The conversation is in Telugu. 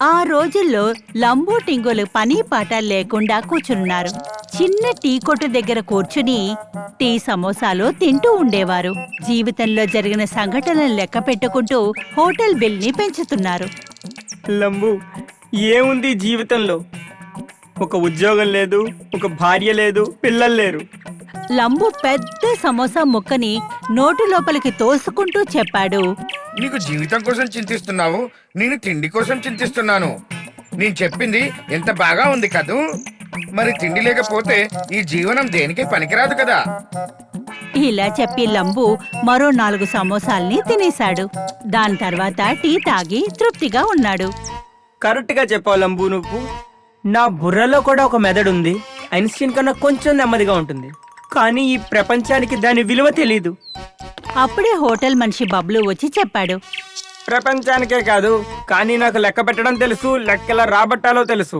ఆ రోజుల్లో లంబూ టింగులు పని పాట లేకుండా కూర్చున్నారు. చిన్న టీ కొట్టు దగ్గర కూర్చుని టీ సమోసాలు తింటూ ఉండేవారు. జీవితంలో జరిగిన సంఘటనలు లెక్క పెట్టుకుంటూ హోటల్ బిల్ని పెంచుతున్నారు. లంబు, ఏముంది జీవితంలో? ఒక ఉద్యోగం లేదు, ఒక భార్య లేదు, పిల్లలు లేరు. లంబు పెద్ద సమోసా ముక్కని నోటి లోపలికి తోసుకుంటూ చెప్పాడు. నీకు జీవితం కోసం చింతిస్తున్నావు, నేను తిండి కోసం చింతిస్తున్నాను. నేను చెప్పింది ఎంత బాగా ఉంది కదూ. మరి తిండి లేకపోతే ఈ జీవనం దేనికి పనికిరాదు కదా. ఇలా చెప్పి లంబు మరో 4 సమోసాల్ని తినేశాడు. దాని తర్వాత టీ తాగి తృప్తిగా ఉన్నాడు. కరెక్ట్గా చెప్పావు లంబు నువ్వు. నా బుర్రలో కూడా ఒక మెదడుంది. ఐన్స్టీన్ కన్నా కొంచెం నెమ్మదిగా ఉంటుంది, కానీ ఈ ప్రపంచానికి దాని విలువ తెలీదు. అప్పుడే హోటల్ మనిషి బబ్లు వచ్చి చెప్పాడు. ప్రపంచానికే కాదు, కానీ నాకు లెక్క పెట్టడం తెలుసు, లెక్కలా రాబట్టాలో తెలుసు.